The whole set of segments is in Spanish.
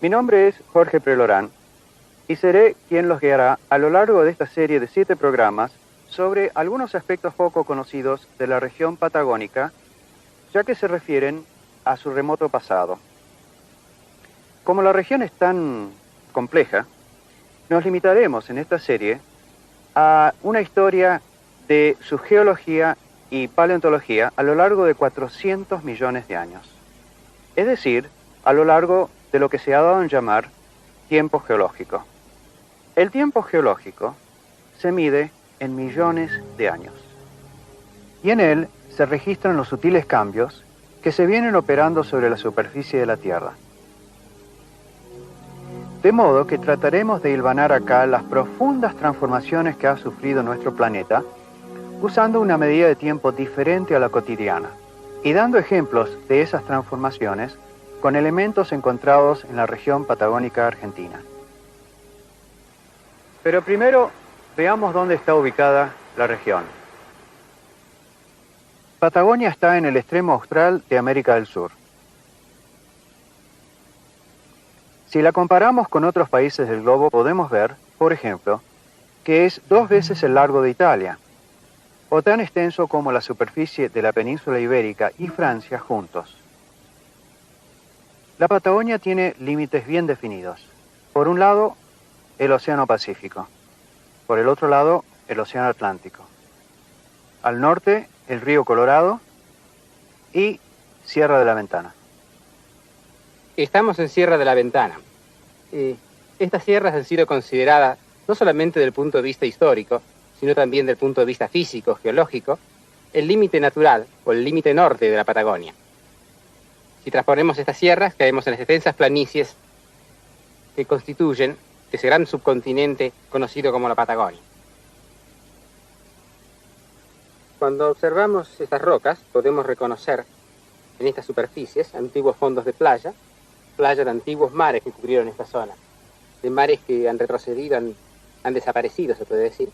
Mi nombre es Jorge Prelorán y seré quien los guiará a lo largo de esta serie de 7 programas sobre algunos aspectos poco conocidos de la región patagónica, ya que se refieren a su remoto pasado. Como la región es tan compleja, nos limitaremos en esta serie a una historia de su geología y paleontología a lo largo de 400 millones de años. Es decir, a lo largo de lo que se ha dado en llamar tiempo geológico. El tiempo geológico se mide en millones de años. Y en él se registran los sutiles cambios que se vienen operando sobre la superficie de la Tierra. De modo que trataremos de hilvanar acá las profundas transformaciones que ha sufrido nuestro planeta, usando una medida de tiempo diferente a la cotidiana, y dando ejemplos de esas transformaciones con elementos encontrados en la región patagónica argentina. Pero primero, veamos dónde está ubicada la región. Patagonia está en el extremo austral de América del Sur. Si la comparamos con otros países del globo, podemos ver, por ejemplo, que es 2 veces el largo de Italia, o tan extenso como la superficie de la península ibérica y Francia juntos. La Patagonia tiene límites bien definidos. Por un lado, el Océano Pacífico. Por el otro lado, el Océano Atlántico. Al norte, el río Colorado y Sierra de la Ventana. Estamos en Sierra de la Ventana. Estas sierras han sido consideradas no solamente desde el punto de vista histórico, sino también desde el punto de vista físico, geológico, el límite natural o el límite norte de la Patagonia. Si transponemos estas sierras, caemos en las extensas planicies que constituyen ese gran subcontinente conocido como la Patagonia. Cuando observamos estas rocas, podemos reconocer en estas superficies antiguos fondos de playa de antiguos mares que cubrieron esta zona, de mares que han retrocedido, han desaparecido, se puede decir,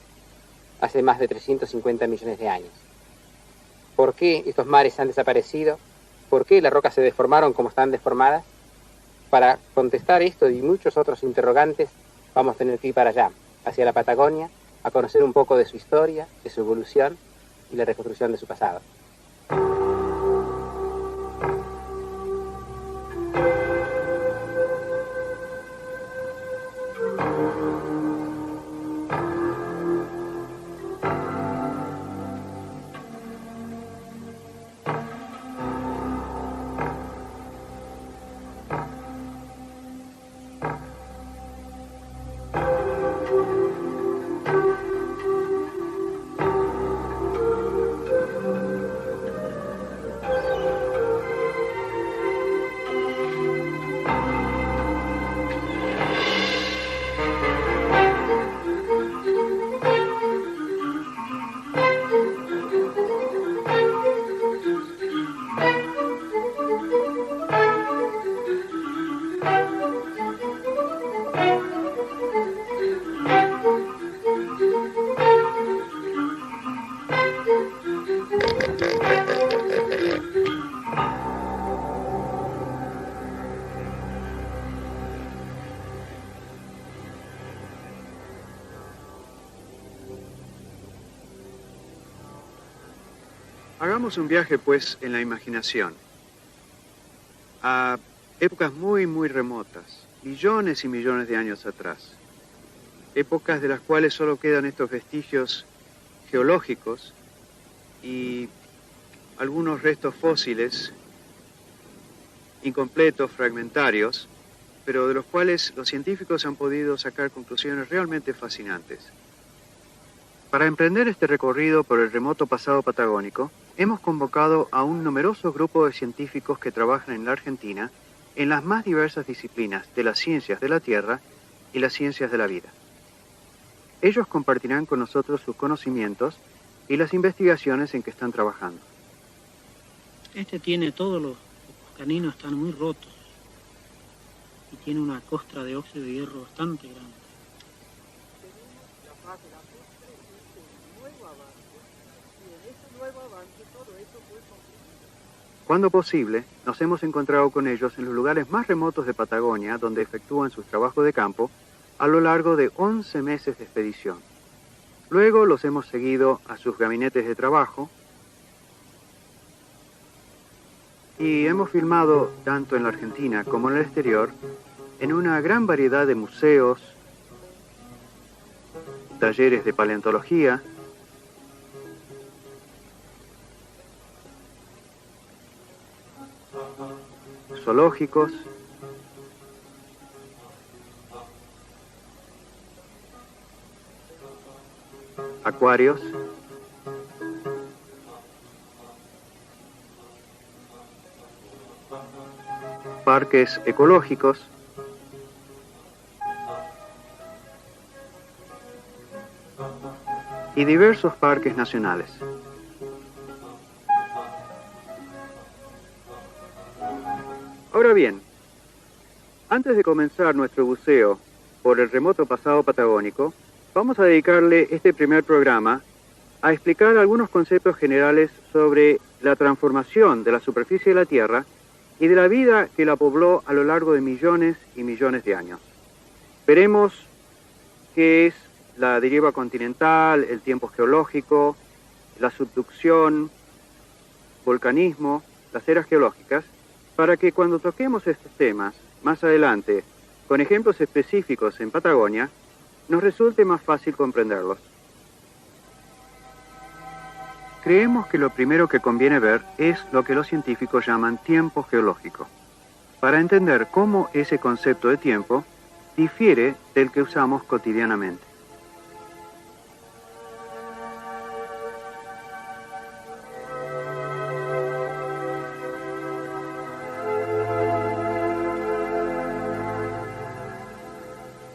hace más de 350 millones de años. ¿Por qué estos mares han desaparecido? ¿Por qué las rocas se deformaron como están deformadas? Para contestar esto y muchos otros interrogantes, vamos a tener que ir para allá, hacia la Patagonia, a conocer un poco de su historia, de su evolución y la reconstrucción de su pasado. Hagamos un viaje, pues, en la imaginación, a épocas muy, muy remotas, millones y millones de años atrás, épocas de las cuales solo quedan estos vestigios geológicos y algunos restos fósiles incompletos, fragmentarios, pero de los cuales los científicos han podido sacar conclusiones realmente fascinantes. Para emprender este recorrido por el remoto pasado patagónico, hemos convocado a un numeroso grupo de científicos que trabajan en la Argentina en las más diversas disciplinas de las ciencias de la Tierra y las ciencias de la vida. Ellos compartirán con nosotros sus conocimientos y las investigaciones en que están trabajando. Este tiene todos los caninos, están muy rotos y tiene una costra de óxido de hierro bastante grande. Cuando posible, nos hemos encontrado con ellos en los lugares más remotos de Patagonia, donde efectúan sus trabajos de campo, a lo largo de 11 meses de expedición. Luego los hemos seguido a sus gabinetes de trabajo y hemos filmado, tanto en la Argentina como en el exterior, en una gran variedad de museos, talleres de paleontología, zoológicos, acuarios, parques ecológicos, y diversos parques nacionales. Ahora bien, antes de comenzar nuestro buceo por el remoto pasado patagónico, vamos a dedicarle este primer programa a explicar algunos conceptos generales sobre la transformación de la superficie de la Tierra y de la vida que la pobló a lo largo de millones y millones de años. Veremos qué es la deriva continental, el tiempo geológico, la subducción, volcanismo, las eras geológicas, para que cuando toquemos estos temas más adelante, con ejemplos específicos en Patagonia, nos resulte más fácil comprenderlos. Creemos que lo primero que conviene ver es lo que los científicos llaman tiempo geológico, para entender cómo ese concepto de tiempo difiere del que usamos cotidianamente.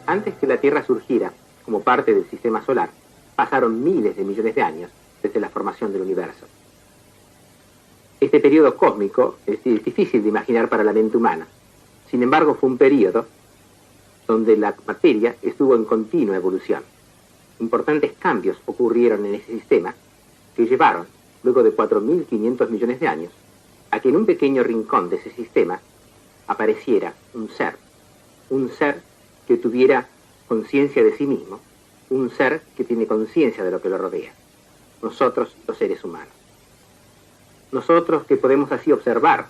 Antes que la Tierra surgiera como parte del sistema solar, pasaron miles de millones de años desde la formación del universo. Este periodo cósmico es difícil de imaginar para la mente humana. Sin embargo, fue un periodo donde la materia estuvo en continua evolución. Importantes cambios ocurrieron en ese sistema que llevaron, luego de 4.500 millones de años, a que en un pequeño rincón de ese sistema apareciera un ser que tuviera conciencia de sí mismo, un ser que tiene conciencia de lo que lo rodea. Nosotros, los seres humanos. Nosotros que podemos así observar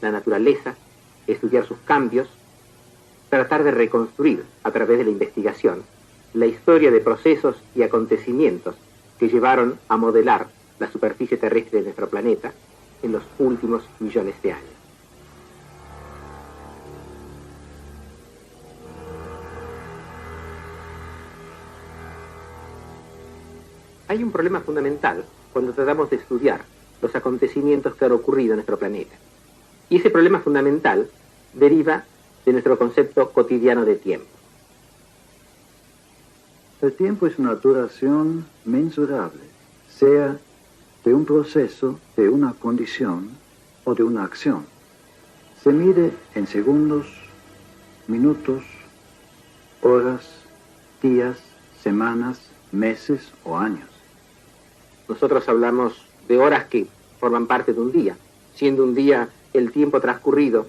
la naturaleza, estudiar sus cambios, tratar de reconstruir a través de la investigación la historia de procesos y acontecimientos que llevaron a modelar la superficie terrestre de nuestro planeta en los últimos millones de años. Hay un problema fundamental cuando tratamos de estudiar los acontecimientos que han ocurrido en nuestro planeta. Y ese problema fundamental deriva de nuestro concepto cotidiano de tiempo. El tiempo es una duración mensurable, sea de un proceso, de una condición o de una acción. Se mide en segundos, minutos, horas, días, semanas, meses o años. Nosotros hablamos de horas que forman parte de un día, siendo un día el tiempo transcurrido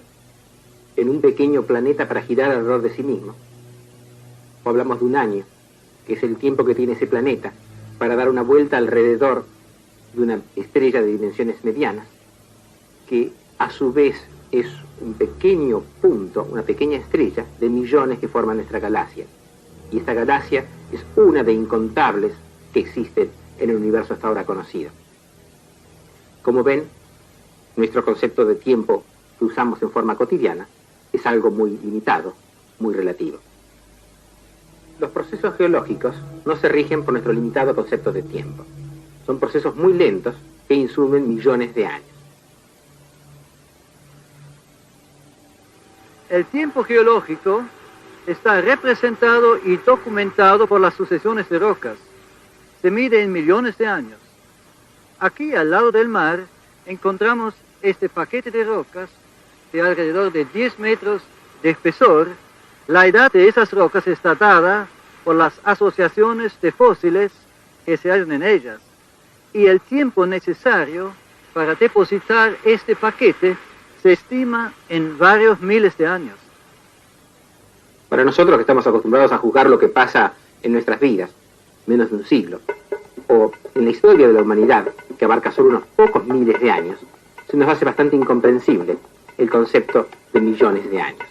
en un pequeño planeta para girar alrededor de sí mismo. O hablamos de un año, que es el tiempo que tiene ese planeta para dar una vuelta alrededor de una estrella de dimensiones medianas, que a su vez es un pequeño punto, una pequeña estrella de millones que forman nuestra galaxia. Y esta galaxia es una de incontables que existen en el universo hasta ahora conocido. Como ven, nuestro concepto de tiempo que usamos en forma cotidiana es algo muy limitado, muy relativo. Los procesos geológicos no se rigen por nuestro limitado concepto de tiempo. Son procesos muy lentos que insumen millones de años. El tiempo geológico está representado y documentado por las sucesiones de rocas. Se mide en millones de años. Aquí, al lado del mar, encontramos este paquete de rocas de alrededor de 10 metros de espesor. La edad de esas rocas está dada por las asociaciones de fósiles que se hallan en ellas. Y el tiempo necesario para depositar este paquete se estima en varios miles de años. Para nosotros que estamos acostumbrados a juzgar lo que pasa en nuestras vidas, menos de un siglo, o en la historia de la humanidad, que abarca solo unos pocos miles de años, se nos hace bastante incomprensible el concepto de millones de años.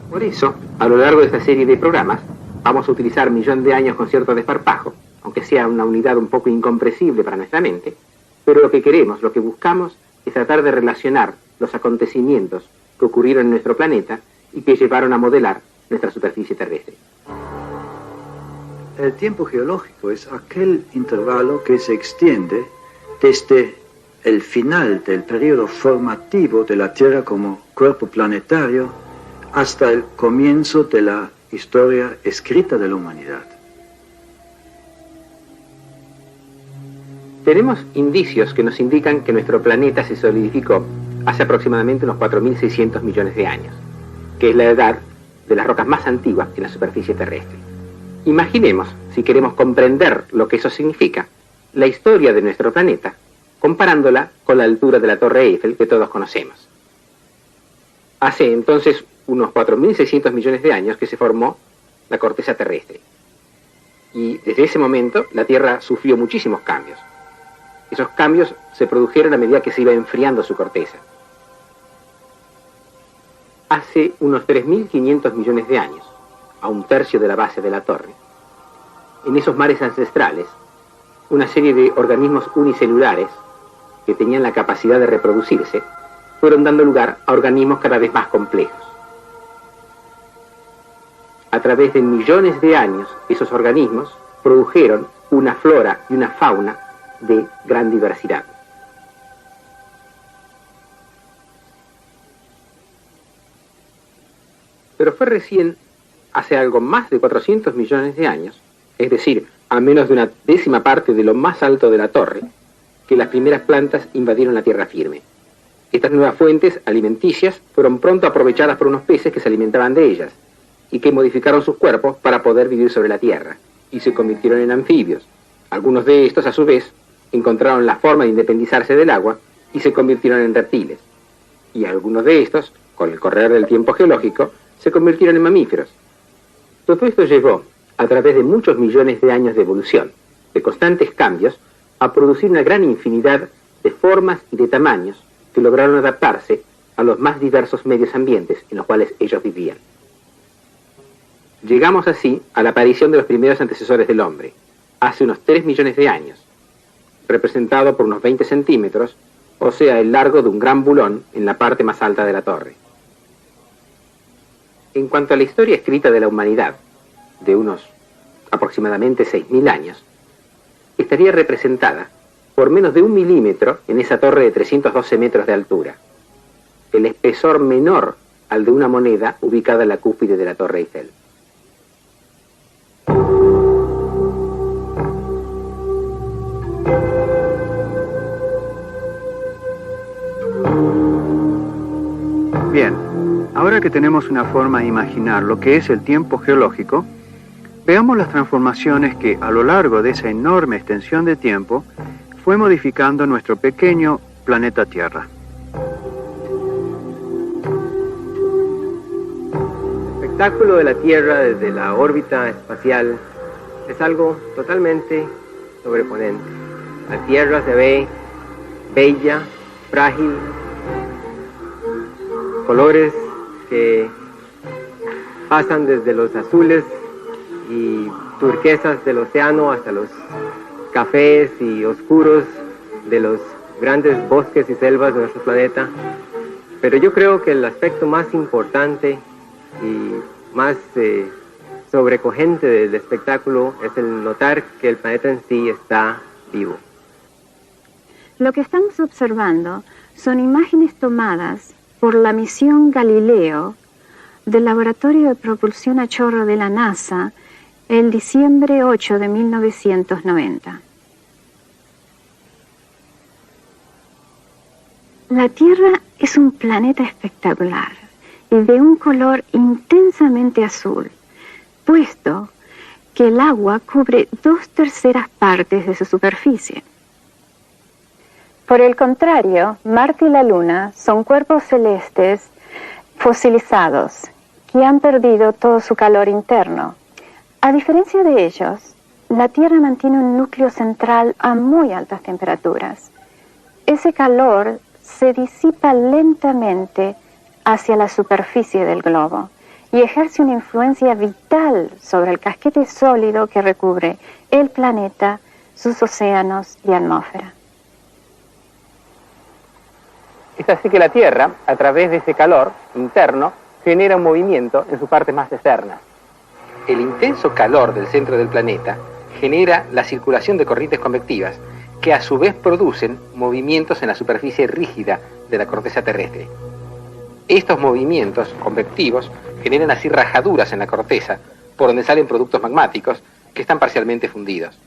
Por eso, a lo largo de esta serie de programas, vamos a utilizar millón de años con cierto desparpajo, aunque sea una unidad un poco incomprensible para nuestra mente, pero lo que queremos, lo que buscamos, es tratar de relacionar los acontecimientos que ocurrieron en nuestro planeta y que llevaron a modelar nuestra superficie terrestre. El tiempo geológico es aquel intervalo que se extiende desde el final del periodo formativo de la Tierra como cuerpo planetario hasta el comienzo de la historia escrita de la humanidad. Tenemos indicios que nos indican que nuestro planeta se solidificó hace aproximadamente unos 4.600 millones de años, que es la edad de las rocas más antiguas en la superficie terrestre. Imaginemos, si queremos comprender lo que eso significa, la historia de nuestro planeta, comparándola con la altura de la Torre Eiffel que todos conocemos. Hace entonces unos 4.600 millones de años que se formó la corteza terrestre. Y desde ese momento la Tierra sufrió muchísimos cambios. Esos cambios se produjeron a medida que se iba enfriando su corteza. Hace unos 3.500 millones de años, a un tercio de la base de la Torre, en esos mares ancestrales, una serie de organismos unicelulares que tenían la capacidad de reproducirse, fueron dando lugar a organismos cada vez más complejos. A través de millones de años, esos organismos produjeron una flora y una fauna de gran diversidad. Pero fue recién, hace algo más de 400 millones de años, es decir, a menos de una décima parte de lo más alto de la Torre, que las primeras plantas invadieron la tierra firme. Estas nuevas fuentes alimenticias fueron pronto aprovechadas por unos peces que se alimentaban de ellas, y que modificaron sus cuerpos para poder vivir sobre la tierra, y se convirtieron en anfibios. Algunos de estos, a su vez, encontraron la forma de independizarse del agua y se convirtieron en reptiles. Y algunos de estos, con el correr del tiempo geológico, se convirtieron en mamíferos. Todo esto llevó, a través de muchos millones de años de evolución, de constantes cambios, a producir una gran infinidad de formas y de tamaños que lograron adaptarse a los más diversos medios ambientes en los cuales ellos vivían. Llegamos así a la aparición de los primeros antecesores del hombre, hace unos 3 millones de años, representado por unos 20 centímetros, o sea, el largo de un gran bulón en la parte más alta de la torre. En cuanto a la historia escrita de la humanidad, de unos aproximadamente 6.000 años, estaría representada por menos de 1 milímetro en esa torre de 312 metros de altura, el espesor menor al de una moneda ubicada en la cúspide de la Torre Eiffel. Bien, ahora que tenemos una forma de imaginar lo que es el tiempo geológico, veamos las transformaciones que a lo largo de esa enorme extensión de tiempo fue modificando nuestro pequeño planeta Tierra. El espectáculo de la Tierra desde la órbita espacial es algo totalmente sobreponente. La Tierra se ve bella, frágil, colores que pasan desde los azules y turquesas del océano hasta los cafés y oscuros de los grandes bosques y selvas de nuestro planeta. Pero yo creo que el aspecto más importante y más sobrecogente del espectáculo es el notar que el planeta en sí está vivo. Lo que estamos observando son imágenes tomadas por la misión Galileo del Laboratorio de Propulsión a Chorro de la NASA el diciembre 8 de 1990. La Tierra es un planeta espectacular y de un color intensamente azul, puesto que el agua cubre 2/3 partes de su superficie. Por el contrario, Marte y la Luna son cuerpos celestes fosilizados que han perdido todo su calor interno. A diferencia de ellos, la Tierra mantiene un núcleo central a muy altas temperaturas. Ese calor se disipa lentamente hacia la superficie del globo y ejerce una influencia vital sobre el casquete sólido que recubre el planeta, sus océanos y atmósfera. Es así que la Tierra, a través de ese calor interno, genera un movimiento en sus partes más externas. El intenso calor del centro del planeta genera la circulación de corrientes convectivas, que a su vez producen movimientos en la superficie rígida de la corteza terrestre. Estos movimientos convectivos generan así rajaduras en la corteza, por donde salen productos magmáticos que están parcialmente fundidos.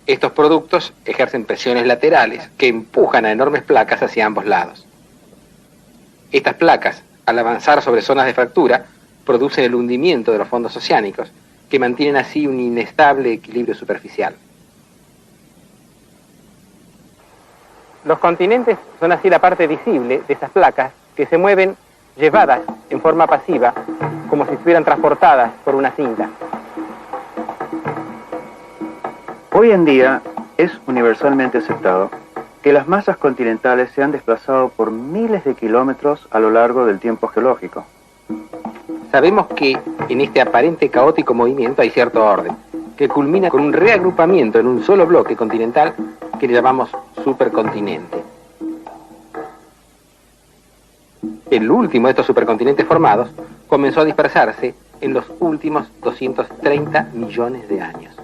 Estos productos ejercen presiones laterales que empujan a enormes placas hacia ambos lados. Estas placas, al avanzar sobre zonas de fractura, producen el hundimiento de los fondos oceánicos, que mantienen así un inestable equilibrio superficial. Los continentes son así la parte visible de estas placas que se mueven llevadas en forma pasiva, como si estuvieran transportadas por una cinta. Hoy en día es universalmente aceptado que las masas continentales se han desplazado por miles de kilómetros a lo largo del tiempo geológico. Sabemos que en este aparente caótico movimiento hay cierto orden, que culmina con un reagrupamiento en un solo bloque continental que le llamamos supercontinente. El último de estos supercontinentes formados comenzó a dispersarse en los últimos 230 millones de años.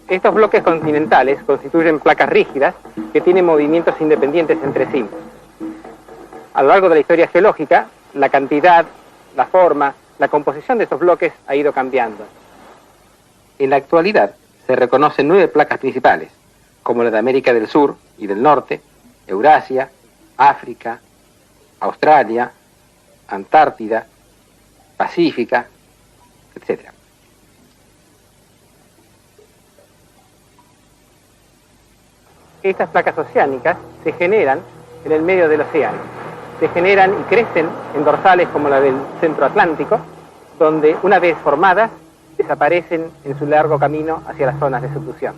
Estos bloques continentales constituyen placas rígidas que tienen movimientos independientes entre sí. A lo largo de la historia geológica, la cantidad, la forma, la composición de estos bloques ha ido cambiando. En la actualidad se reconocen 9 placas principales, como la de América del Sur y del Norte, Eurasia, África, Australia, Antártida, Pacífica, etc. Estas placas oceánicas se generan en el medio del océano. Se generan y crecen en dorsales como la del centro atlántico, donde una vez formadas desaparecen en su largo camino hacia las zonas de subducción.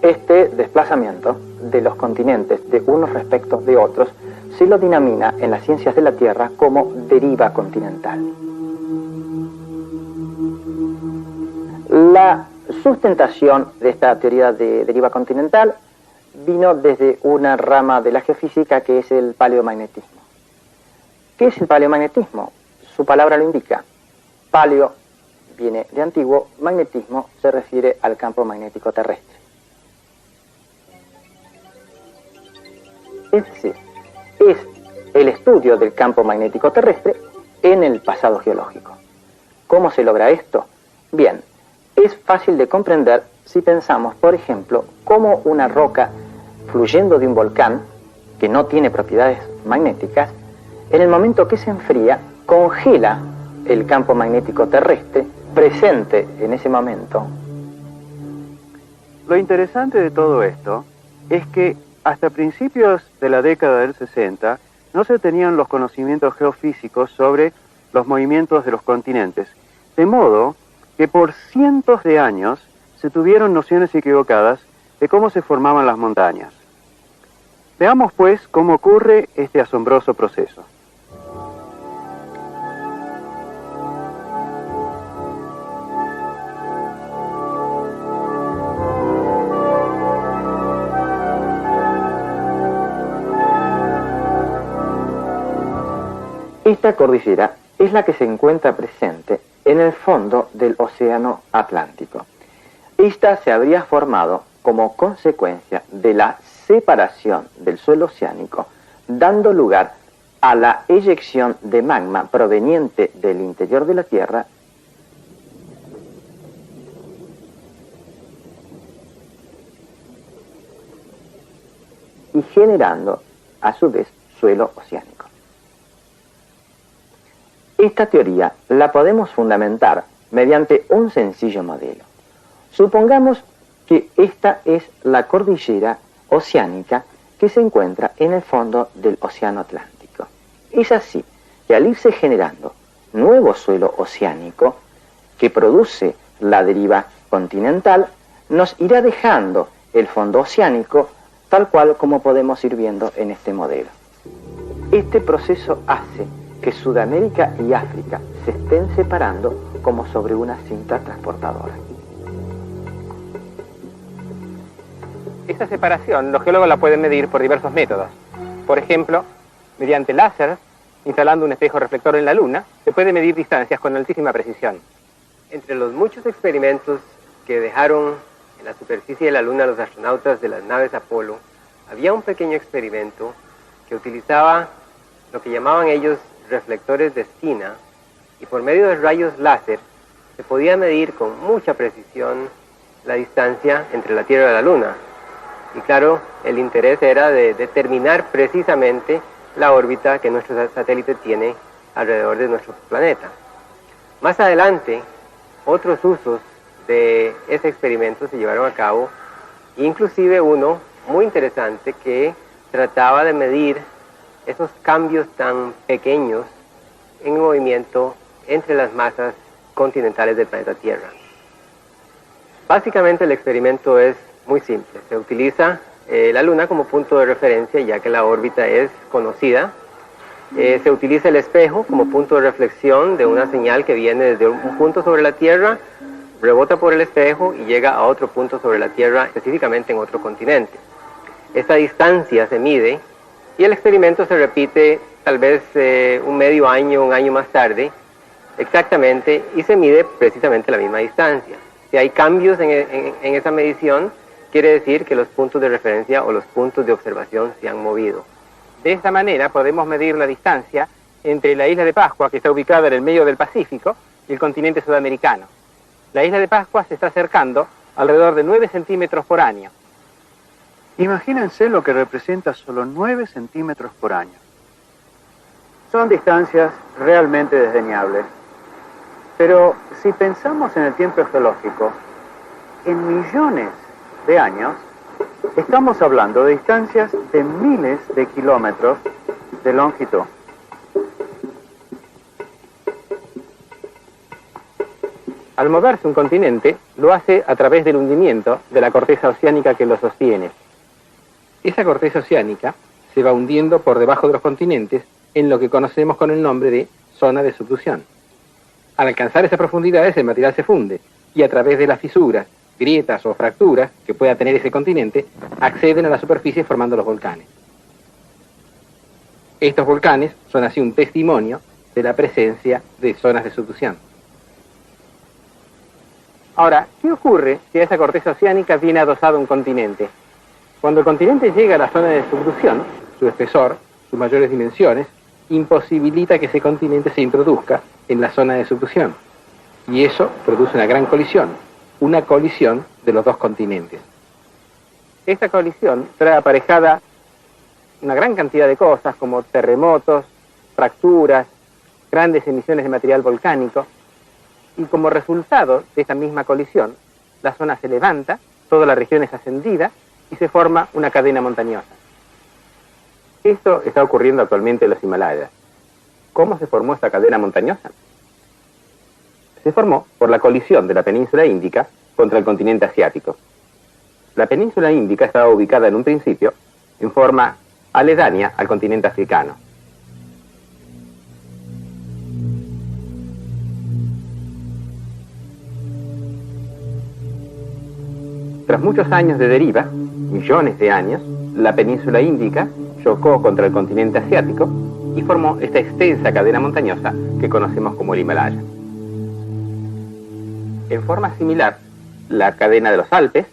Este desplazamiento de los continentes de unos respecto de otros se lo denomina en las ciencias de la Tierra como deriva continental. La sustentación de esta teoría de deriva continental vino desde una rama de la geofísica que es el paleomagnetismo. ¿Qué es el paleomagnetismo? Su palabra lo indica. Paleo viene de antiguo, magnetismo se refiere al campo magnético terrestre. Es decir, es el estudio del campo magnético terrestre en el pasado geológico. ¿Cómo se logra esto? Bien, es fácil de comprender si pensamos, por ejemplo, cómo una roca fluyendo de un volcán, que no tiene propiedades magnéticas, en el momento que se enfría, congela el campo magnético terrestre presente en ese momento. Lo interesante de todo esto es que hasta principios de la década del 60 no se tenían los conocimientos geofísicos sobre los movimientos de los continentes, de modo que por cientos de años se tuvieron nociones equivocadas de cómo se formaban las montañas. Veamos pues cómo ocurre este asombroso proceso. Esta cordillera es la que se encuentra presente en el fondo del Océano Atlántico. Esta se habría formado como consecuencia de la separación del suelo oceánico, dando lugar a la eyección de magma proveniente del interior de la Tierra generando a su vez suelo oceánico. Esta teoría la podemos fundamentar mediante un sencillo modelo. Supongamos que esta es la cordillera oceánica que se encuentra en el fondo del Océano Atlántico. Es así que al irse generando nuevo suelo oceánico que produce la deriva continental, nos irá dejando el fondo oceánico tal cual como podemos ir viendo en este modelo. Este proceso hace que Sudamérica y África se estén separando como sobre una cinta transportadora. Esta separación los geólogos la pueden medir por diversos métodos. Por ejemplo, mediante láser, instalando un espejo reflector en la Luna, se puede medir distancias con altísima precisión. Entre los muchos experimentos que dejaron en la superficie de la Luna los astronautas de las naves Apolo, había un pequeño experimento que utilizaba lo que llamaban ellos reflectores de esquina, y por medio de rayos láser se podía medir con mucha precisión la distancia entre la Tierra y la Luna. Y claro, el interés era de determinar precisamente la órbita que nuestro satélite tiene alrededor de nuestro planeta. Más adelante, otros usos de ese experimento se llevaron a cabo, inclusive uno muy interesante que trataba de medir esos cambios tan pequeños en el movimiento entre las masas continentales del planeta Tierra. Básicamente el experimento es muy simple. Se utiliza la Luna como punto de referencia, ya que la órbita es conocida. Se utiliza el espejo como punto de reflexión de una señal que viene desde un punto sobre la Tierra, rebota por el espejo y llega a otro punto sobre la Tierra, específicamente en otro continente. Esta distancia se mide y el experimento se repite tal vez un medio año, un año más tarde, exactamente, y se mide precisamente la misma distancia. Si hay cambios en esa medición, quiere decir que los puntos de referencia o los puntos de observación se han movido. De esta manera podemos medir la distancia entre la isla de Pascua, que está ubicada en el medio del Pacífico, y el continente sudamericano. La isla de Pascua se está acercando alrededor de 9 centímetros por año. Imagínense lo que representa solo 9 centímetros por año. Son distancias realmente desdeñables. Pero si pensamos en el tiempo geológico, en millones de años, estamos hablando de distancias de miles de kilómetros de longitud. Al moverse un continente, lo hace a través del hundimiento de la corteza oceánica que lo sostiene. Esa corteza oceánica se va hundiendo por debajo de los continentes en lo que conocemos con el nombre de zona de subducción. Al alcanzar esas profundidades, el material se funde y a través de las fisuras, grietas o fracturas que pueda tener ese continente, acceden a la superficie formando los volcanes. Estos volcanes son así un testimonio de la presencia de zonas de subducción. Ahora, ¿qué ocurre si a esa corteza oceánica viene adosado un continente? Cuando el continente llega a la zona de subducción, su espesor, sus mayores dimensiones, imposibilita que ese continente se introduzca en la zona de subducción. Y eso produce una gran colisión, una colisión de los dos continentes. Esta colisión trae aparejada una gran cantidad de cosas como terremotos, fracturas, grandes emisiones de material volcánico, y como resultado de esta misma colisión, la zona se levanta, toda la región es ascendida y se forma una cadena montañosa. Esto está ocurriendo actualmente en los Himalayas. ¿Cómo se formó esta cadena montañosa? Se formó por la colisión de la península índica contra el continente asiático. La península índica estaba ubicada en un principio en forma aledaña al continente africano. Tras muchos años de deriva, millones de años, la península índica chocó contra el continente asiático y formó esta extensa cadena montañosa que conocemos como el Himalaya. En forma similar, la cadena de los Alpes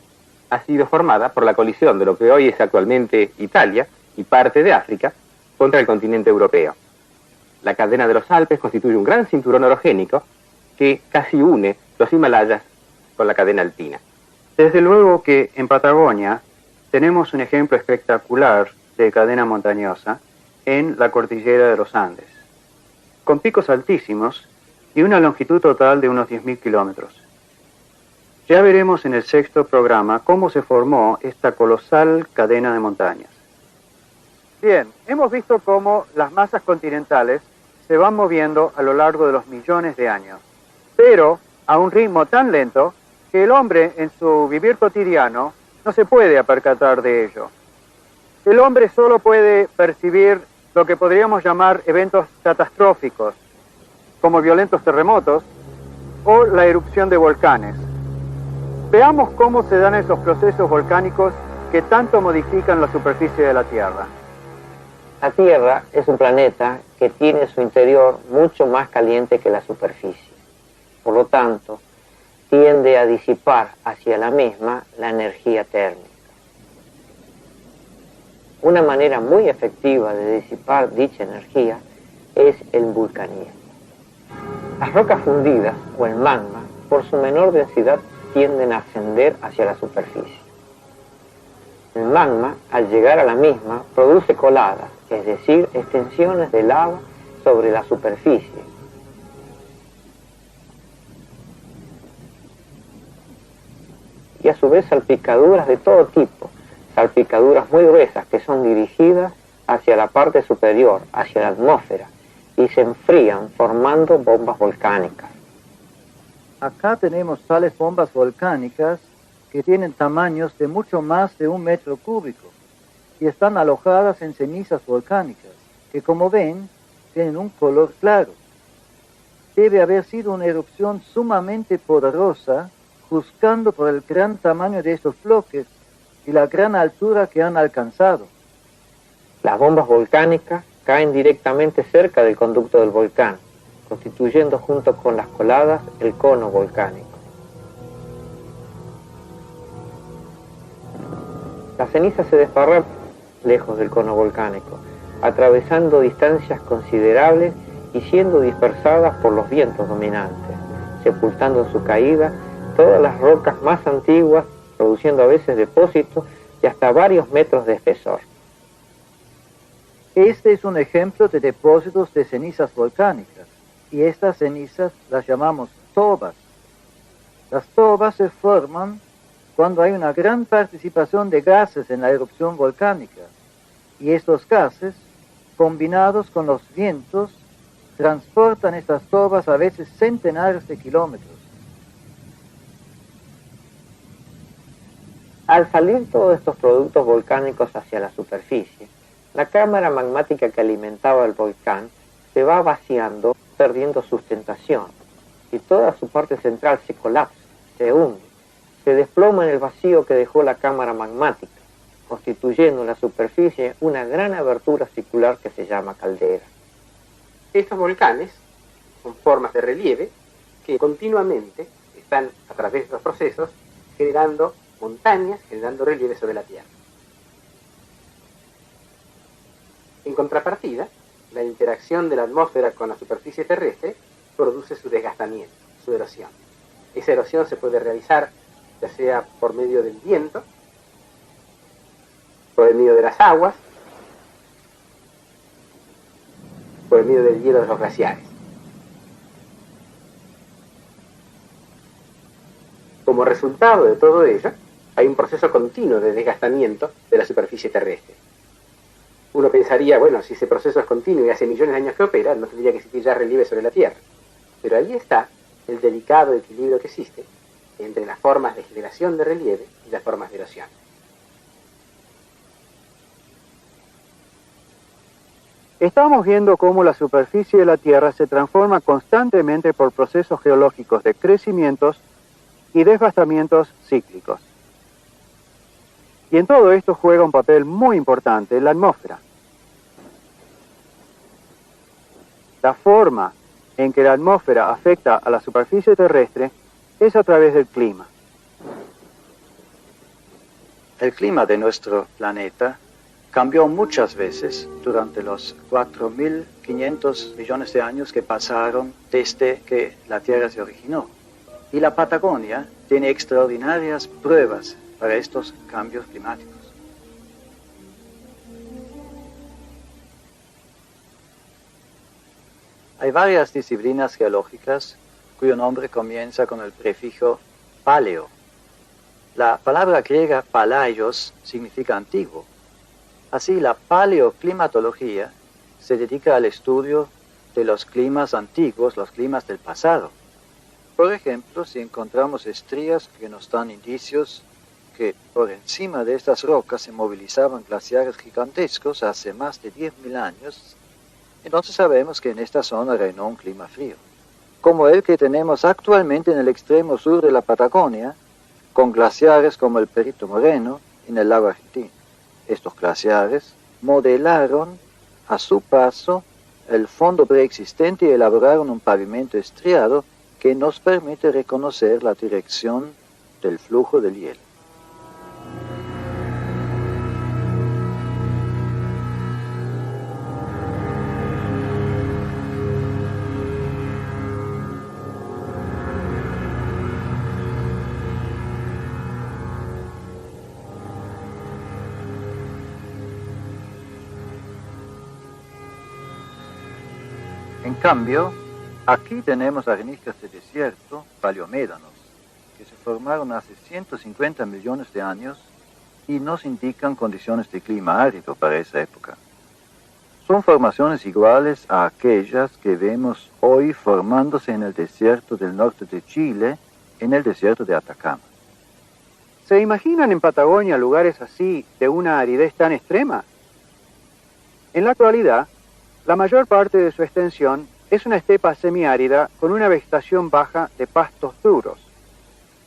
ha sido formada por la colisión de lo que hoy es actualmente Italia y parte de África contra el continente europeo. La cadena de los Alpes constituye un gran cinturón orogénico que casi une los Himalayas con la cadena alpina. Desde luego que en Patagonia tenemos un ejemplo espectacular de cadena montañosa en la cordillera de los Andes, con picos altísimos y una longitud total de unos 10.000 kilómetros. Ya veremos en el sexto programa cómo se formó esta colosal cadena de montañas. Bien, hemos visto cómo las masas continentales se van moviendo a lo largo de los millones de años, pero a un ritmo tan lento que el hombre en su vivir cotidiano no se puede percatar de ello. El hombre solo puede percibir lo que podríamos llamar eventos catastróficos, como violentos terremotos o la erupción de volcanes. Veamos cómo se dan esos procesos volcánicos que tanto modifican la superficie de la Tierra. La Tierra es un planeta que tiene su interior mucho más caliente que la superficie. Por lo tanto, tiende a disipar hacia la misma la energía térmica. Una manera muy efectiva de disipar dicha energía es el vulcanismo. Las rocas fundidas o el magma, por su menor densidad, tienden a ascender hacia la superficie. El magma, al llegar a la misma, produce coladas, es decir, extensiones de lava sobre la superficie. Y a su vez salpicaduras de todo tipo, salpicaduras muy gruesas que son dirigidas hacia la parte superior, hacia la atmósfera, y se enfrían formando bombas volcánicas. Acá tenemos tales bombas volcánicas que tienen tamaños de mucho más de 1 metro cúbico y están alojadas en cenizas volcánicas, que como ven, tienen un color claro. Debe haber sido una erupción sumamente poderosa, juzgando por el gran tamaño de estos bloques y la gran altura que han alcanzado. Las bombas volcánicas caen directamente cerca del conducto del volcán, constituyendo junto con las coladas el cono volcánico. La ceniza se desparrama lejos del cono volcánico, atravesando distancias considerables y siendo dispersadas por los vientos dominantes, sepultando en su caída todas las rocas más antiguas, produciendo a veces depósitos de hasta varios metros de espesor. Este es un ejemplo de depósitos de cenizas volcánicas, y estas cenizas las llamamos tobas. Las tobas se forman cuando hay una gran participación de gases en la erupción volcánica, y estos gases, combinados con los vientos, transportan estas tobas a veces centenares de kilómetros. Al salir todos estos productos volcánicos hacia la superficie, la cámara magmática que alimentaba el volcán se va vaciando, perdiendo sustentación, y toda su parte central se colapsa, se hunde, se desploma en el vacío que dejó la cámara magmática, constituyendo en la superficie una gran abertura circular que se llama caldera. Estos volcanes son formas de relieve que continuamente están, a través de estos procesos, generando montañas, generando relieve sobre la Tierra. En contrapartida, la interacción de la atmósfera con la superficie terrestre produce su desgastamiento, su erosión. Esa erosión se puede realizar ya sea por medio del viento, por el medio de las aguas, por el medio del hielo de los glaciares. Como resultado de todo ello, hay un proceso continuo de desgastamiento de la superficie terrestre. Uno pensaría, bueno, si ese proceso es continuo y hace millones de años que opera, no tendría que existir ya relieve sobre la Tierra. Pero ahí está el delicado equilibrio que existe entre las formas de generación de relieve y las formas de erosión. Estamos viendo cómo la superficie de la Tierra se transforma constantemente por procesos geológicos de crecimientos y desgastamientos cíclicos. Y en todo esto juega un papel muy importante la atmósfera. La forma en que la atmósfera afecta a la superficie terrestre es a través del clima. El clima de nuestro planeta cambió muchas veces durante los 4.500 millones de años que pasaron desde que la Tierra se originó. Y la Patagonia tiene extraordinarias pruebas para estos cambios climáticos. Hay varias disciplinas geológicas cuyo nombre comienza con el prefijo paleo. La palabra griega palaios significa antiguo. Así, la paleoclimatología se dedica al estudio de los climas antiguos, los climas del pasado. Por ejemplo, si encontramos estrías que nos dan indicios que por encima de estas rocas se movilizaban glaciares gigantescos hace más de 10.000 años, entonces sabemos que en esta zona reinó un clima frío, como el que tenemos actualmente en el extremo sur de la Patagonia, con glaciares como el Perito Moreno en el lago Argentino. Estos glaciares modelaron a su paso el fondo preexistente y elaboraron un pavimento estriado que nos permite reconocer la dirección del flujo del hielo. En cambio, aquí tenemos areniscas de desierto, paleomédanos, que se formaron hace 150 millones de años y nos indican condiciones de clima árido para esa época. Son formaciones iguales a aquellas que vemos hoy formándose en el desierto del norte de Chile, en el desierto de Atacama. ¿Se imaginan en Patagonia lugares así de una aridez tan extrema? En la actualidad, la mayor parte de su extensión es una estepa semiárida con una vegetación baja de pastos duros.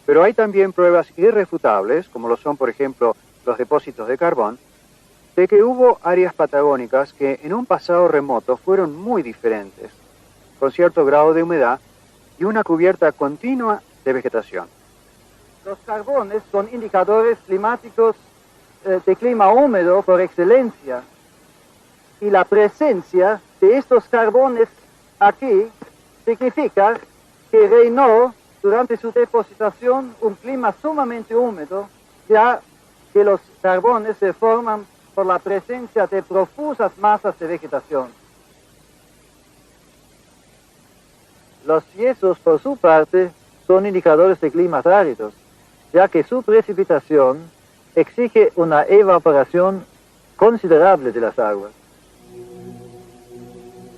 Pero hay también pruebas irrefutables, como lo son por ejemplo los depósitos de carbón, de que hubo áreas patagónicas que en un pasado remoto fueron muy diferentes, con cierto grado de humedad y una cubierta continua de vegetación. Los carbones son indicadores climáticos de clima húmedo por excelencia, y la presencia de estos carbones aquí significa que reinó durante su depositación un clima sumamente húmedo, ya que los carbones se forman por la presencia de profusas masas de vegetación. Los yesos, por su parte, son indicadores de climas áridos, ya que su precipitación exige una evaporación considerable de las aguas.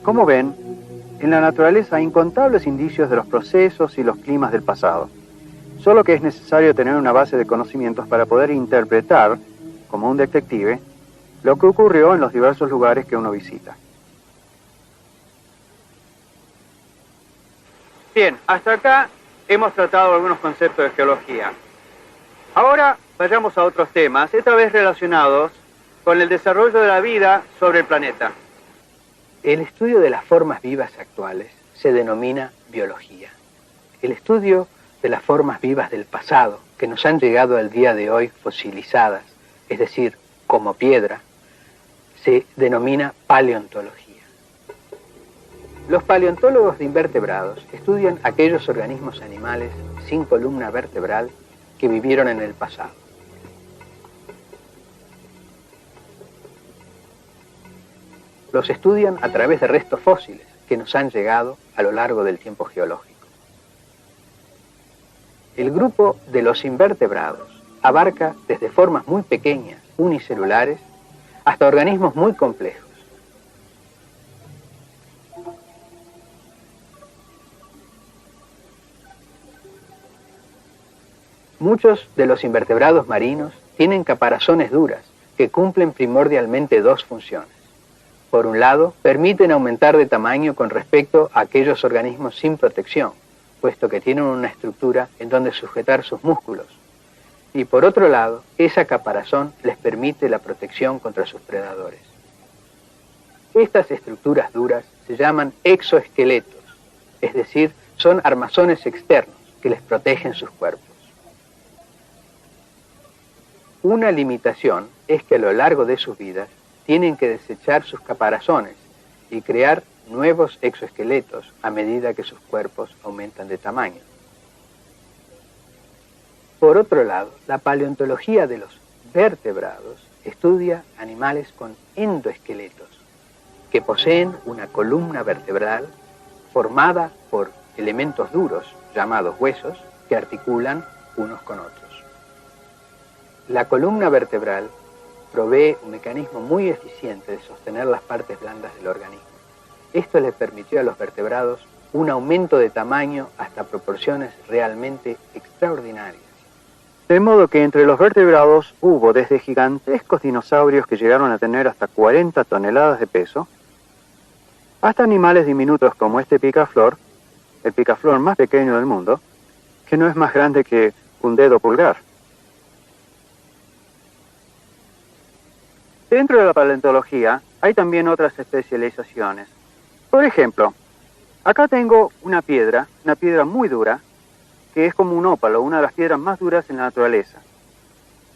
Como ven, en la naturaleza hay incontables indicios de los procesos y los climas del pasado, solo que es necesario tener una base de conocimientos para poder interpretar, como un detective, lo que ocurrió en los diversos lugares que uno visita. Bien, hasta acá hemos tratado algunos conceptos de geología. Ahora vayamos a otros temas, esta vez relacionados con el desarrollo de la vida sobre el planeta. El estudio de las formas vivas actuales se denomina biología. El estudio de las formas vivas del pasado, que nos han llegado al día de hoy fosilizadas, es decir, como piedra, se denomina paleontología. Los paleontólogos de invertebrados estudian aquellos organismos animales sin columna vertebral que vivieron en el pasado. Los estudian a través de restos fósiles que nos han llegado a lo largo del tiempo geológico. El grupo de los invertebrados abarca desde formas muy pequeñas, unicelulares, hasta organismos muy complejos. Muchos de los invertebrados marinos tienen caparazones duras que cumplen primordialmente dos funciones. Por un lado, permiten aumentar de tamaño con respecto a aquellos organismos sin protección, puesto que tienen una estructura en donde sujetar sus músculos. Y por otro lado, esa caparazón les permite la protección contra sus predadores. Estas estructuras duras se llaman exoesqueletos, es decir, son armazones externos que les protegen sus cuerpos. Una limitación es que a lo largo de sus vidas tienen que desechar sus caparazones y crear nuevos exoesqueletos a medida que sus cuerpos aumentan de tamaño. Por otro lado, la paleontología de los vertebrados estudia animales con endoesqueletos, que poseen una columna vertebral formada por elementos duros, llamados huesos, que articulan unos con otros. La columna vertebral provee un mecanismo muy eficiente de sostener las partes blandas del organismo. Esto le permitió a los vertebrados un aumento de tamaño hasta proporciones realmente extraordinarias. De modo que entre los vertebrados hubo desde gigantescos dinosaurios que llegaron a tener hasta 40 toneladas de peso, hasta animales diminutos como este picaflor, el picaflor más pequeño del mundo, que no es más grande que un dedo pulgar. Dentro de la paleontología hay también otras especializaciones. Por ejemplo, acá tengo una piedra muy dura, que es como un ópalo, una de las piedras más duras en la naturaleza.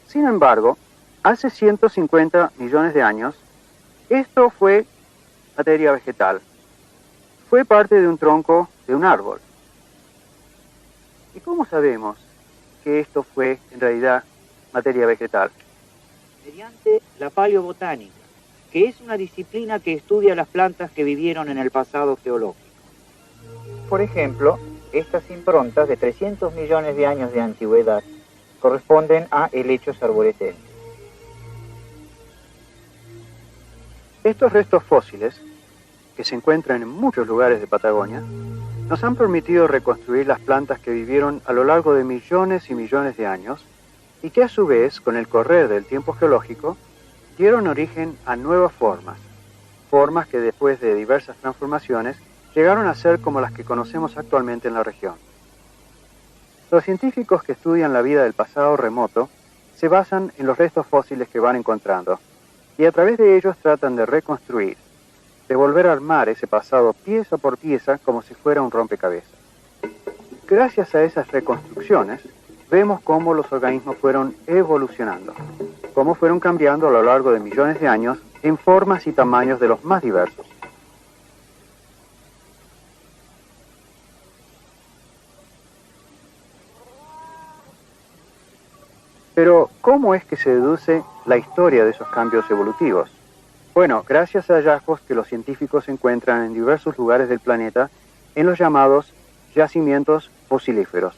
Sin embargo, hace 150 millones de años, esto fue materia vegetal. Fue parte de un tronco de un árbol. ¿Y cómo sabemos que esto fue en realidad materia vegetal? Mediante la paleobotánica, que es una disciplina que estudia las plantas que vivieron en el pasado geológico. Por ejemplo, estas improntas de 300 millones de años de antigüedad corresponden a helechos arborescentes. Estos restos fósiles, que se encuentran en muchos lugares de Patagonia, nos han permitido reconstruir las plantas que vivieron a lo largo de millones y millones de años y que a su vez, con el correr del tiempo geológico, dieron origen a nuevas formas que después de diversas transformaciones llegaron a ser como las que conocemos actualmente en la región. Los científicos que estudian la vida del pasado remoto se basan en los restos fósiles que van encontrando y a través de ellos tratan de reconstruir, de volver a armar ese pasado pieza por pieza como si fuera un rompecabezas. Gracias a esas reconstrucciones, vemos cómo los organismos fueron evolucionando, cómo fueron cambiando a lo largo de millones de años en formas y tamaños de los más diversos. Pero, ¿cómo es que se deduce la historia de esos cambios evolutivos? Bueno, gracias a hallazgos que los científicos encuentran en diversos lugares del planeta en los llamados yacimientos fosilíferos.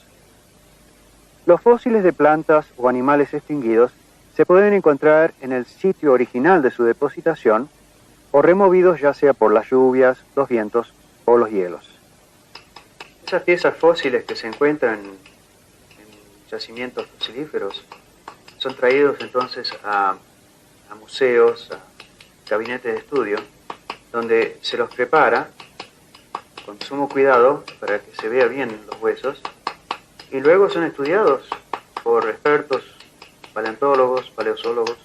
Los fósiles de plantas o animales extinguidos se pueden encontrar en el sitio original de su depositación o removidos ya sea por las lluvias, los vientos o los hielos. Esas piezas fósiles que se encuentran en yacimientos fosilíferos son traídos entonces a museos, a gabinetes de estudio, donde se los prepara con sumo cuidado para que se vea bien los huesos, y luego son estudiados por expertos, paleontólogos, paleozoólogos.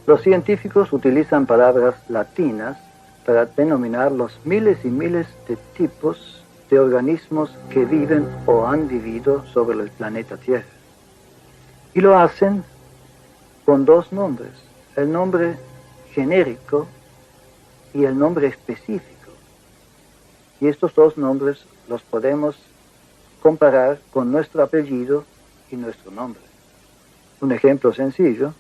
Los científicos utilizan palabras latinas para denominar los miles y miles de tipos de organismos que viven o han vivido sobre el planeta Tierra. Y lo hacen con dos nombres, el nombre genérico y el nombre específico. Y estos dos nombres los podemos comparar con nuestro apellido y nuestro nombre. Un ejemplo sencillo,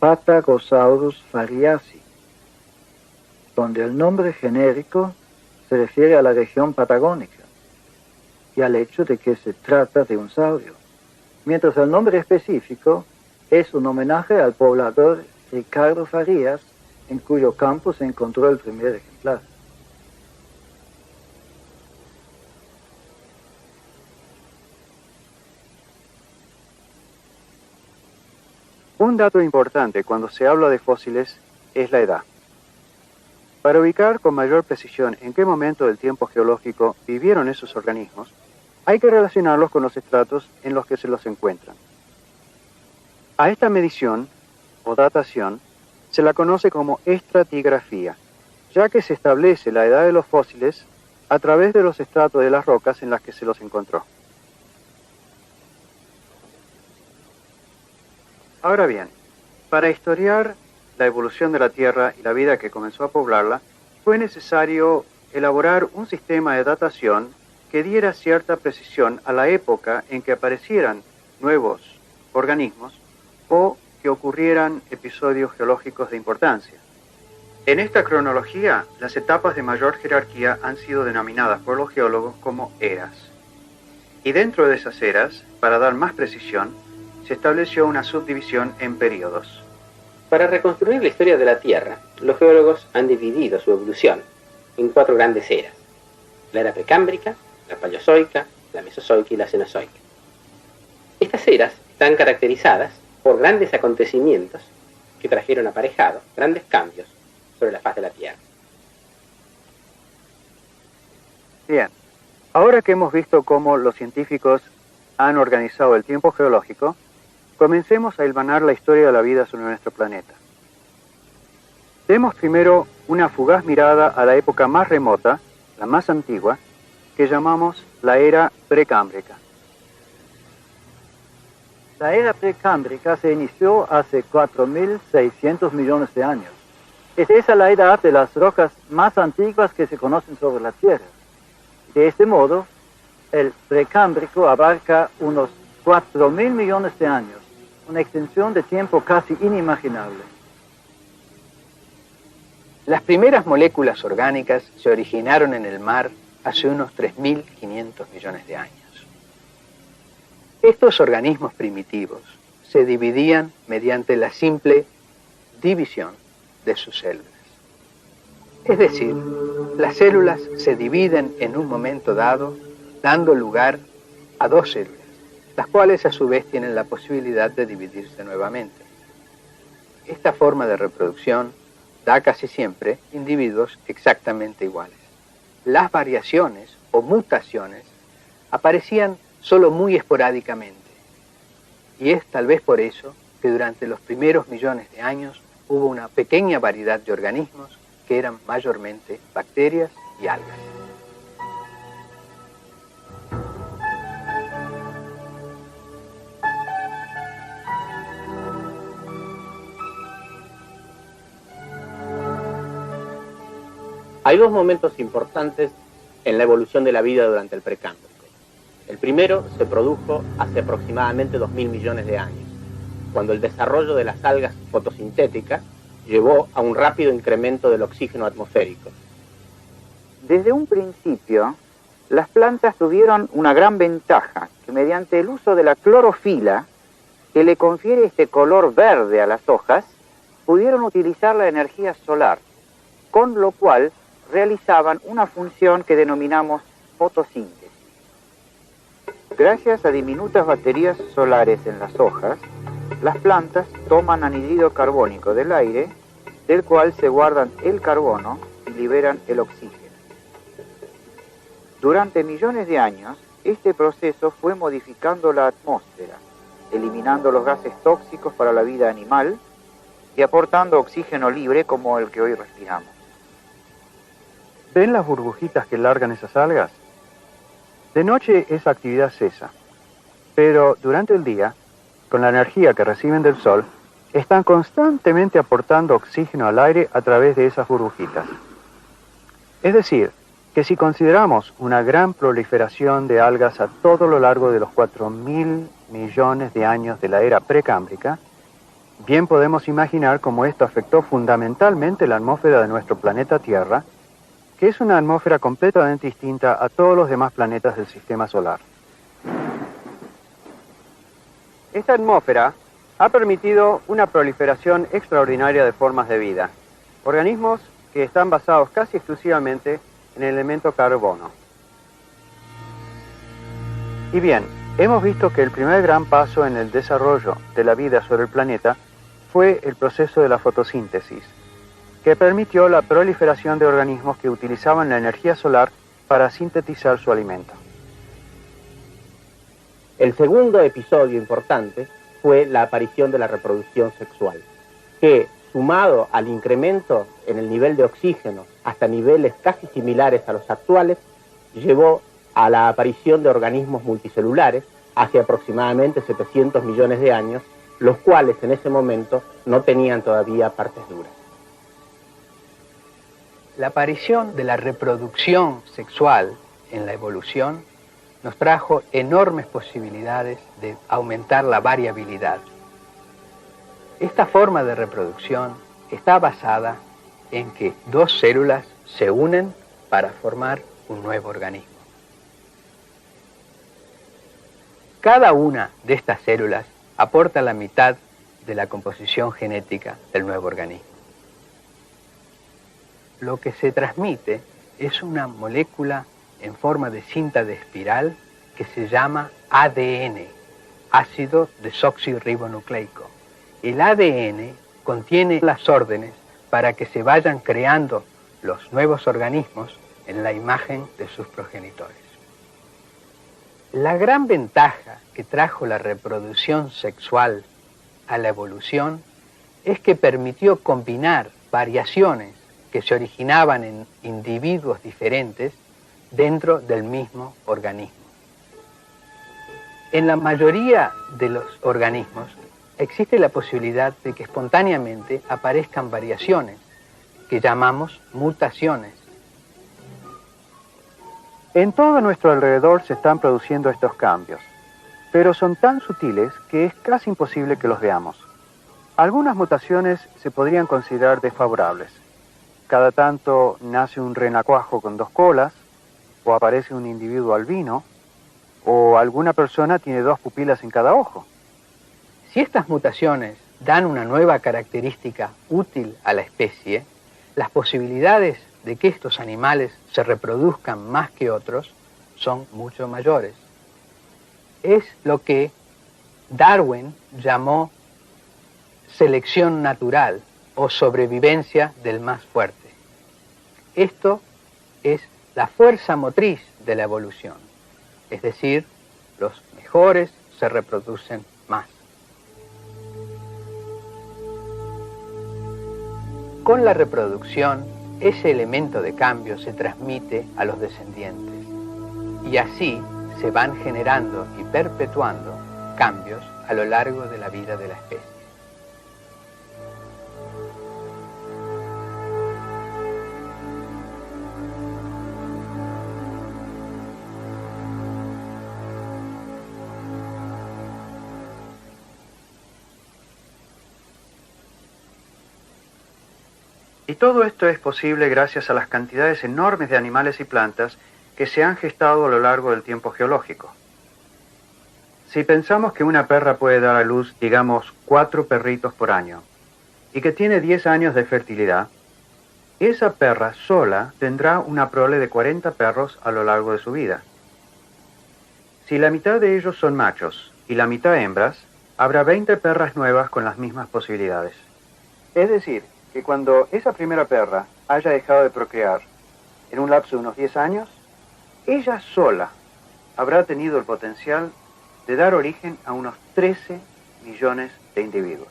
Patagosaurus fariasi, donde el nombre genérico se refiere a la región patagónica y al hecho de que se trata de un saurio, mientras el nombre específico es un homenaje al poblador Ricardo Farías, en cuyo campo se encontró el primer ejemplar. Un dato importante cuando se habla de fósiles es la edad. Para ubicar con mayor precisión en qué momento del tiempo geológico vivieron esos organismos, hay que relacionarlos con los estratos en los que se los encuentran. A esta medición, o datación, se la conoce como estratigrafía, ya que se establece la edad de los fósiles a través de los estratos de las rocas en las que se los encontró. Ahora bien, para historiar la evolución de la Tierra y la vida que comenzó a poblarla, fue necesario elaborar un sistema de datación que diera cierta precisión a la época en que aparecieran nuevos organismos o que ocurrieran episodios geológicos de importancia. En esta cronología, las etapas de mayor jerarquía han sido denominadas por los geólogos como eras. Y dentro de esas eras, para dar más precisión, se estableció una subdivisión en períodos. Para reconstruir la historia de la Tierra, los geólogos han dividido su evolución en 4 grandes eras: la era precámbrica, la paleozoica, la mesozoica y la cenozoica. Estas eras están caracterizadas por grandes acontecimientos que trajeron aparejados grandes cambios sobre la faz de la Tierra. Bien, ahora que hemos visto cómo los científicos han organizado el tiempo geológico, comencemos a hilvanar la historia de la vida sobre nuestro planeta. Demos primero una fugaz mirada a la época más remota, la más antigua, que llamamos la era precámbrica. La era precámbrica se inició hace 4.600 millones de años. Es esa la edad de las rocas más antiguas que se conocen sobre la Tierra. De este modo, el precámbrico abarca unos 4.000 millones de años, una extensión de tiempo casi inimaginable. Las primeras moléculas orgánicas se originaron en el mar hace unos 3.500 millones de años. Estos organismos primitivos se dividían mediante la simple división de sus células. Es decir, las células se dividen en un momento dado, dando lugar a 2 células, las cuales a su vez tienen la posibilidad de dividirse nuevamente. Esta forma de reproducción da casi siempre individuos exactamente iguales. Las variaciones o mutaciones aparecían solo muy esporádicamente, y es tal vez por eso que durante los primeros millones de años hubo una pequeña variedad de organismos que eran mayormente bacterias y algas. Hay 2 momentos importantes en la evolución de la vida durante el precámbrico. El primero se produjo hace aproximadamente 2.000 millones de años, cuando el desarrollo de las algas fotosintéticas llevó a un rápido incremento del oxígeno atmosférico. Desde un principio, las plantas tuvieron una gran ventaja, que mediante el uso de la clorofila, que le confiere este color verde a las hojas, pudieron utilizar la energía solar, con lo cual realizaban una función que denominamos fotosíntesis. Gracias a diminutas baterías solares en las hojas, las plantas toman anhídrido carbónico del aire, del cual se guardan el carbono y liberan el oxígeno. Durante millones de años, este proceso fue modificando la atmósfera, eliminando los gases tóxicos para la vida animal y aportando oxígeno libre como el que hoy respiramos. ¿Ven las burbujitas que largan esas algas? De noche esa actividad cesa, pero durante el día, con la energía que reciben del sol, están constantemente aportando oxígeno al aire a través de esas burbujitas. Es decir, que si consideramos una gran proliferación de algas a todo lo largo de los 4.000 millones de años de la era precámbrica, bien podemos imaginar cómo esto afectó fundamentalmente la atmósfera de nuestro planeta Tierra, que es una atmósfera completamente distinta a todos los demás planetas del sistema solar. Esta atmósfera ha permitido una proliferación extraordinaria de formas de vida, organismos que están basados casi exclusivamente en el elemento carbono. Y bien, hemos visto que el primer gran paso en el desarrollo de la vida sobre el planeta fue el proceso de la fotosíntesis, que permitió la proliferación de organismos que utilizaban la energía solar para sintetizar su alimento. El segundo episodio importante fue la aparición de la reproducción sexual, que, sumado al incremento en el nivel de oxígeno hasta niveles casi similares a los actuales, llevó a la aparición de organismos multicelulares hace aproximadamente 700 millones de años, los cuales en ese momento no tenían todavía partes duras. La aparición de la reproducción sexual en la evolución nos trajo enormes posibilidades de aumentar la variabilidad. Esta forma de reproducción está basada en que dos células se unen para formar un nuevo organismo. Cada una de estas células aporta la mitad de la composición genética del nuevo organismo. Lo que se transmite es una molécula en forma de cinta de espiral que se llama ADN, ácido desoxirribonucleico. El ADN contiene las órdenes para que se vayan creando los nuevos organismos en la imagen de sus progenitores. La gran ventaja que trajo la reproducción sexual a la evolución es que permitió combinar variaciones que se originaban en individuos diferentes dentro del mismo organismo. En la mayoría de los organismos existe la posibilidad de que espontáneamente aparezcan variaciones que llamamos mutaciones. En todo nuestro alrededor se están produciendo estos cambios, pero son tan sutiles que es casi imposible que los veamos. Algunas mutaciones se podrían considerar desfavorables. Cada tanto nace un renacuajo con dos colas, o aparece un individuo albino, o alguna persona tiene dos pupilas en cada ojo. Si estas mutaciones dan una nueva característica útil a la especie, las posibilidades de que estos animales se reproduzcan más que otros son mucho mayores. Es lo que Darwin llamó selección natural o sobrevivencia del más fuerte. Esto es la fuerza motriz de la evolución, es decir, los mejores se reproducen más. Con la reproducción, ese elemento de cambio se transmite a los descendientes y así se van generando y perpetuando cambios a lo largo de la vida de la especie. Y todo esto es posible gracias a las cantidades enormes de animales y plantas que se han gestado a lo largo del tiempo geológico. Si pensamos que una perra puede dar a luz, digamos, 4 perritos por año, y que tiene 10 años de fertilidad, esa perra sola tendrá una prole de 40 perros a lo largo de su vida. Si la mitad de ellos son machos y la mitad hembras, habrá 20 perras nuevas con las mismas posibilidades. Es decir, que cuando esa primera perra haya dejado de procrear en un lapso de unos 10 años, ella sola habrá tenido el potencial de dar origen a unos 13 millones de individuos.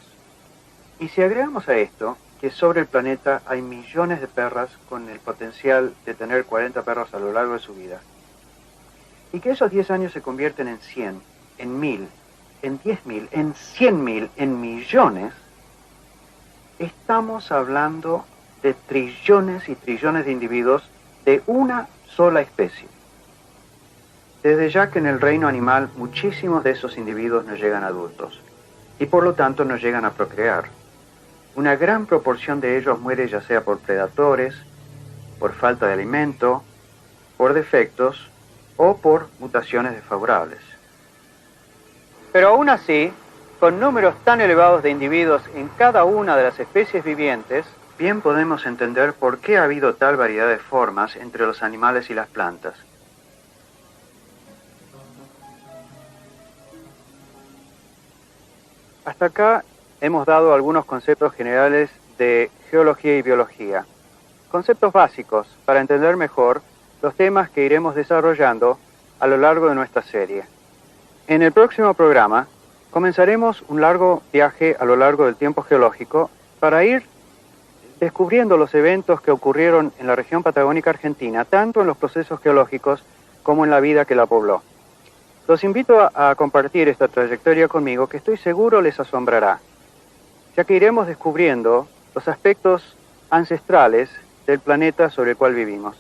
Y si agregamos a esto que sobre el planeta hay millones de perras con el potencial de tener 40 perros a lo largo de su vida, y que esos 10 años se convierten en 100, en 1000, en 10.000, en 100.000, en millones, estamos hablando de trillones y trillones de individuos de una sola especie. Desde ya que en el reino animal muchísimos de esos individuos no llegan a adultos y por lo tanto no llegan a procrear. Una gran proporción de ellos muere ya sea por predadores, por falta de alimento, por defectos o por mutaciones desfavorables. Pero aún así, con números tan elevados de individuos en cada una de las especies vivientes, bien podemos entender por qué ha habido tal variedad de formas entre los animales y las plantas. Hasta acá hemos dado algunos conceptos generales de geología y biología. Conceptos básicos para entender mejor los temas que iremos desarrollando a lo largo de nuestra serie. En el próximo programa comenzaremos un largo viaje a lo largo del tiempo geológico para ir descubriendo los eventos que ocurrieron en la región patagónica argentina, tanto en los procesos geológicos como en la vida que la pobló. Los invito a compartir esta trayectoria conmigo, que estoy seguro les asombrará, ya que iremos descubriendo los aspectos ancestrales del planeta sobre el cual vivimos.